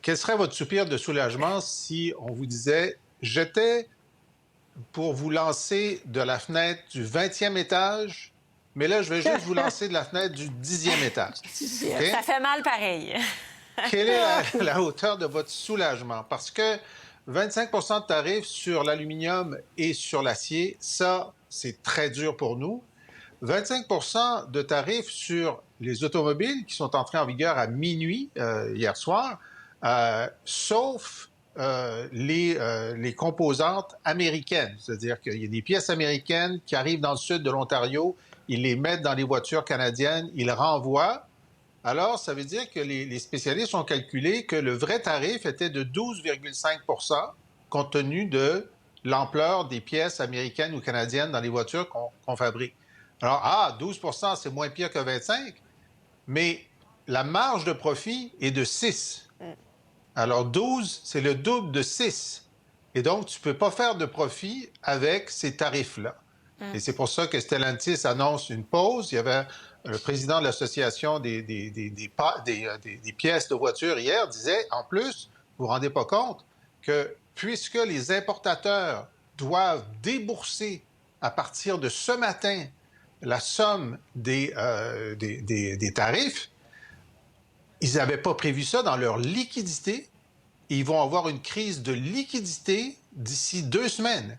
quel serait votre soupir de soulagement si on vous disait, j'étais pour vous lancer de la fenêtre du 20e étage, mais là, je vais juste vous lancer de la fenêtre du 10e étage. OK? Ça fait mal pareil. Quelle est la hauteur de votre soulagement? Parce que 25 de tarifs sur l'aluminium et sur l'acier, ça, c'est très dur pour nous. 25 de tarifs sur les automobiles qui sont entrés en vigueur à minuit hier soir, sauf les composantes américaines. C'est-à-dire qu'il y a des pièces américaines qui arrivent dans le sud de l'Ontario, ils les mettent dans les voitures canadiennes, ils renvoient. Alors, ça veut dire que les spécialistes ont calculé que le vrai tarif était de 12,5 compte tenu de l'ampleur des pièces américaines ou canadiennes dans les voitures qu'on fabrique. Alors, 12 c'est moins pire que 25, mais la marge de profit est de 6. Alors, 12, c'est le double de 6. Et donc, tu ne peux pas faire de profit avec ces tarifs-là. Et c'est pour ça que Stellantis annonce une pause. Il y avait le président de l'Association des pièces de voitures hier disait, en plus, vous ne vous rendez pas compte que puisque les importateurs doivent débourser à partir de ce matin la somme des tarifs, ils n'avaient pas prévu ça dans leur liquidité. Ils vont avoir une crise de liquidité d'ici 2 semaines.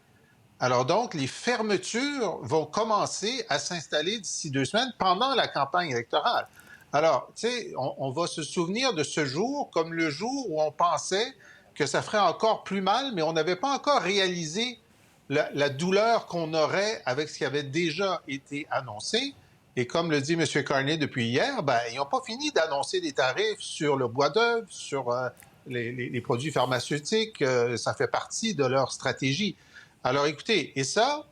Alors donc, les fermetures vont commencer à s'installer d'ici 2 semaines pendant la campagne électorale. Alors, tu sais, on va se souvenir de ce jour comme le jour où on pensait que ça ferait encore plus mal, mais on n'avait pas encore réalisé la douleur qu'on aurait avec ce qui avait déjà été annoncé. Et comme le dit M. Carney depuis hier, ben, ils n'ont pas fini d'annoncer des tarifs sur le bois d'œuvre, sur les produits pharmaceutiques. Ça fait partie de leur stratégie. Alors écoutez, et ça,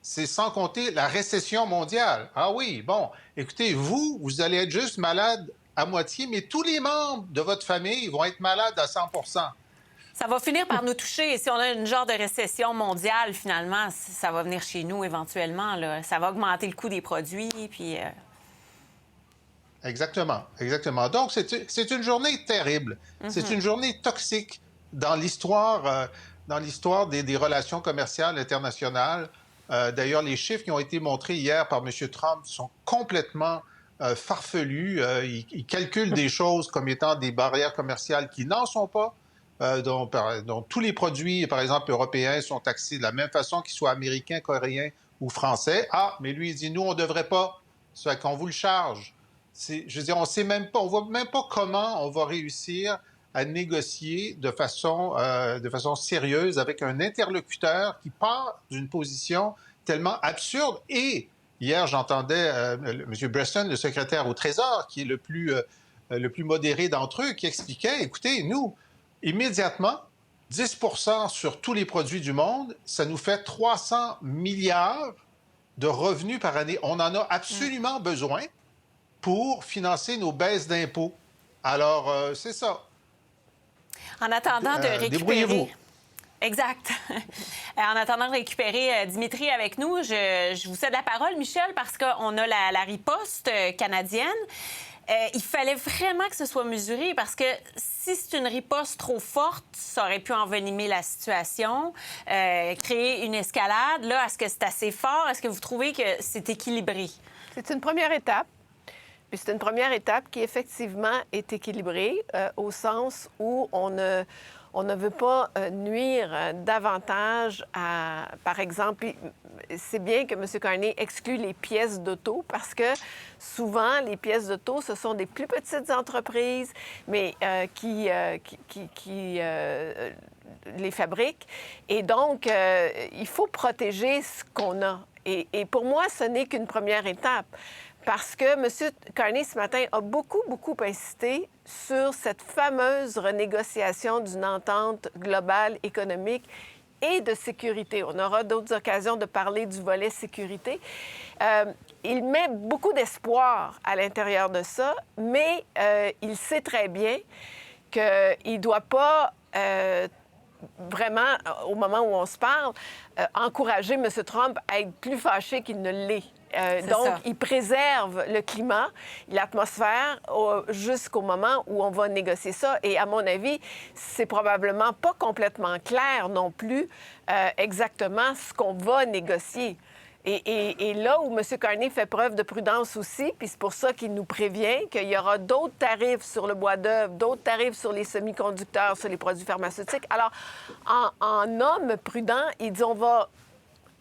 c'est sans compter la récession mondiale. Ah oui, bon, écoutez, vous allez être juste malade à moitié, mais tous les membres de votre famille vont être malades à 100 Ça va finir par nous toucher. Et si on a une genre de récession mondiale, finalement, ça va venir chez nous éventuellement. Là. Ça va augmenter le coût des produits. Puis, Exactement, exactement. Donc, c'est une journée terrible. C'est une journée toxique dans l'histoire des relations commerciales internationales. D'ailleurs, les chiffres qui ont été montrés hier par M. Trump sont complètement farfelus. Il calcule des choses comme étant des barrières commerciales qui n'en sont pas. Dont tous les produits, par exemple, européens sont taxés de la même façon qu'ils soient américains, coréens ou français. Ah, mais lui, il dit, nous, on ne devrait pas. Ça fait qu'on vous le charge. Je veux dire, on sait même pas, on voit même pas comment on va réussir à négocier de façon sérieuse avec un interlocuteur qui part d'une position tellement absurde. Et hier, j'entendais M. Bresson, le secrétaire au Trésor, qui est le plus modéré d'entre eux, qui expliquait, écoutez, nous, immédiatement, 10 sur tous les produits du monde, ça nous fait 300 milliards de revenus par année. On en a absolument besoin pour financer nos baisses d'impôts. Alors, c'est ça. en attendant de récupérer... Débrouillez-vous. Exact. En attendant de récupérer Dimitri avec nous, je vous cède la parole, Michel, parce qu'on a la riposte canadienne. Il fallait vraiment que ce soit mesuré parce que si c'est une riposte trop forte, ça aurait pu envenimer la situation, créer une escalade. Là, est-ce que c'est assez fort? Est-ce que vous trouvez que c'est équilibré? C'est une première étape. Puis c'est une première étape qui, effectivement, est équilibrée au sens où on ne veut pas nuire davantage à... Par exemple, c'est bien que M. Carney exclue les pièces d'auto parce que souvent, les pièces d'auto, ce sont des plus petites entreprises, mais qui les fabriquent. Et donc, il faut protéger ce qu'on a. Et pour moi, ce n'est qu'une première étape. Parce que M. Carney, ce matin, a beaucoup insisté sur cette fameuse renégociation d'une entente globale économique et de sécurité. On aura d'autres occasions de parler du volet sécurité. Il met beaucoup d'espoir à l'intérieur de ça, mais il sait très bien qu'il ne doit pas vraiment, au moment où on se parle, encourager M. Trump à être plus fâché qu'il ne l'est. Donc, ça. il préserve le climat, l'atmosphère jusqu'au moment où on va négocier ça. Et à mon avis, c'est probablement pas complètement clair non plus exactement ce qu'on va négocier. Et là où M. Carney fait preuve de prudence aussi, puis c'est pour ça qu'il nous prévient qu'il y aura d'autres tarifs sur le bois d'œuvre, d'autres tarifs sur les semi-conducteurs, sur les produits pharmaceutiques. Alors, en homme prudent, il dit on va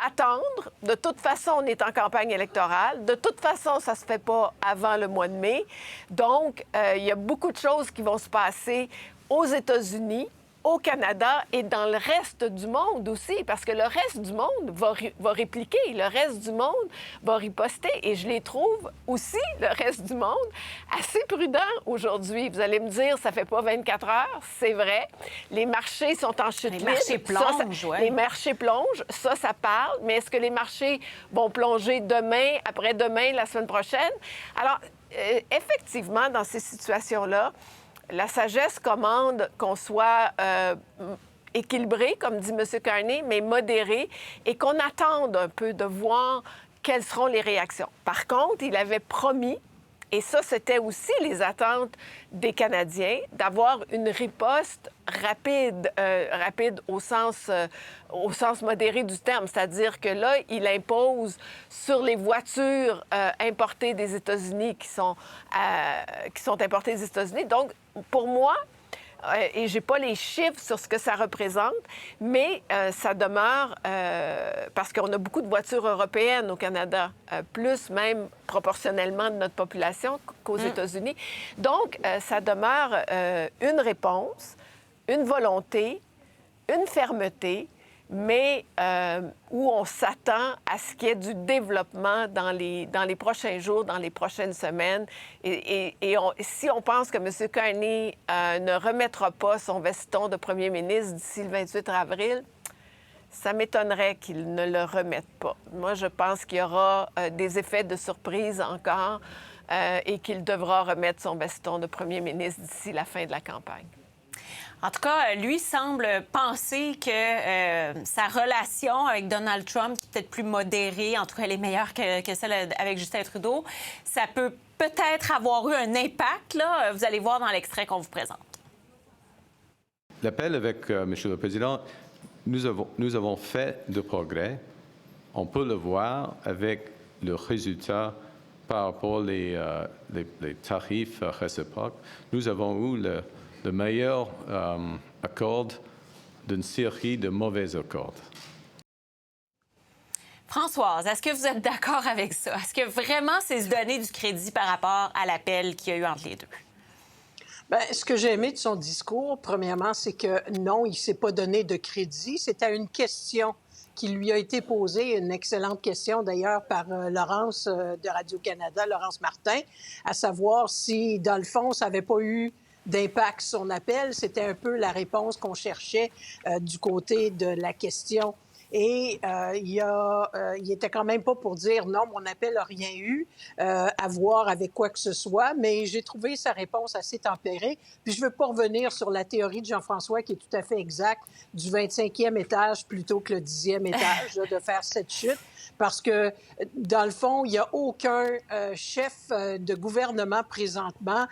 attendre. De toute façon, on est en campagne électorale. De toute façon, ça se fait pas avant le mois de mai. Donc, il y a beaucoup de choses qui vont se passer aux États-Unis, au Canada et dans le reste du monde aussi, parce que le reste du monde va répliquer, le reste du monde va riposter. Et je les trouve aussi, le reste du monde, assez prudents aujourd'hui. Vous allez me dire, ça fait pas 24 heures, c'est vrai. Les marchés sont en chute libre. Les marchés plongent, ouais. Les marchés plongent, ça parle. Mais est-ce que les marchés vont plonger demain, après-demain, la semaine prochaine? Alors, effectivement, dans ces situations-là, la sagesse commande qu'on soit équilibré, comme dit M. Carney, mais modéré, et qu'on attende un peu de voir quelles seront les réactions. Par contre, il avait promis, et ça, c'était aussi les attentes des Canadiens, d'avoir une riposte rapide au sens modéré du terme. C'est-à-dire que là, il impose sur les voitures importées des États-Unis qui sont importées des États-Unis. Donc, pour moi, et je n'ai pas les chiffres sur ce que ça représente, mais ça demeure, parce qu'on a beaucoup de voitures européennes au Canada, plus même proportionnellement de notre population qu'aux États-Unis. Donc, ça demeure une réponse, une volonté, une fermeté, mais où on s'attend à ce qu'il y ait du développement dans les prochains jours, dans les prochaines semaines. Et si on pense que M. Carney ne remettra pas son veston de premier ministre d'ici le 28 avril, ça m'étonnerait qu'il ne le remette pas. Moi, je pense qu'il y aura des effets de surprise encore et qu'il devra remettre son veston de premier ministre d'ici la fin de la campagne. En tout cas, lui semble penser que sa relation avec Donald Trump, qui est peut-être plus modérée, en tout cas elle est meilleure que celle avec Justin Trudeau, ça peut peut-être avoir eu un impact, là. Vous allez voir dans l'extrait qu'on vous présente. L'appel avec M. le Président, nous avons fait de progrès. On peut le voir avec le résultat par rapport aux tarifs réciproques. Nous avons eu le meilleur accord d'une série de mauvais accords. Françoise, est-ce que vous êtes d'accord avec ça? Est-ce que vraiment c'est se donner du crédit par rapport à l'appel qu'il y a eu entre les deux? Bien, ce que j'ai aimé de son discours, premièrement, c'est que non, il ne s'est pas donné de crédit. C'était une question qui lui a été posée, une excellente question d'ailleurs par Laurence de Radio-Canada, Laurence Martin, à savoir si, dans le fond, ça n'avait pas eu d'impact son appel. C'était un peu la réponse qu'on cherchait du côté de la question. Et il était quand même pas pour dire non, mon appel n'a rien eu à voir avec quoi que ce soit, mais j'ai trouvé sa réponse assez tempérée. Puis je veux pas revenir sur la théorie de Jean-François qui est tout à fait exacte du 25e étage plutôt que le 10e étage, là, de faire cette chute. Parce que, dans le fond, il n'y a aucun chef de gouvernement présentement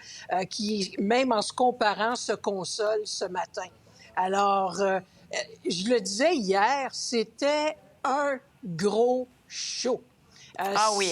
qui, même en se comparant, se console ce matin. Alors, je le disais hier, c'était un gros show.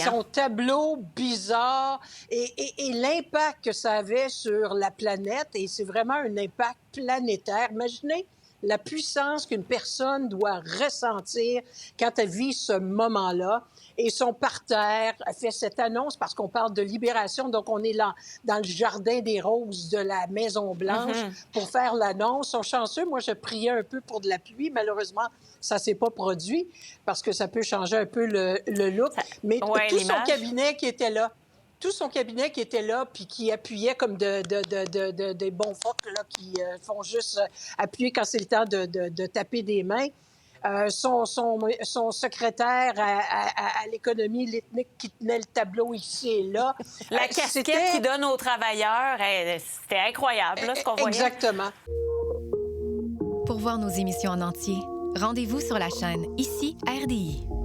Son tableau bizarre et l'impact que ça avait sur la planète, et c'est vraiment un impact planétaire. Imaginez la puissance qu'une personne doit ressentir quand elle vit ce moment-là. Et son parterre a fait cette annonce parce qu'on parle de libération. Donc, on est là dans le jardin des roses de la Maison-Blanche pour faire l'annonce. Ils sont chanceux. Moi, je priais un peu pour de la pluie. Malheureusement, ça ne s'est pas produit parce que ça peut changer un peu le look. Mais tout son cabinet qui était là, puis qui appuyait comme des bons phoques là, qui font juste appuyer quand c'est le temps de taper des mains. Son secrétaire à l'économie, l'ethnique qui tenait le tableau ici et là. La casquette qu'il donne aux travailleurs, c'était incroyable, là, ce qu'on voyait. Exactement. Pour voir nos émissions en entier, rendez-vous sur la chaîne Ici RDI.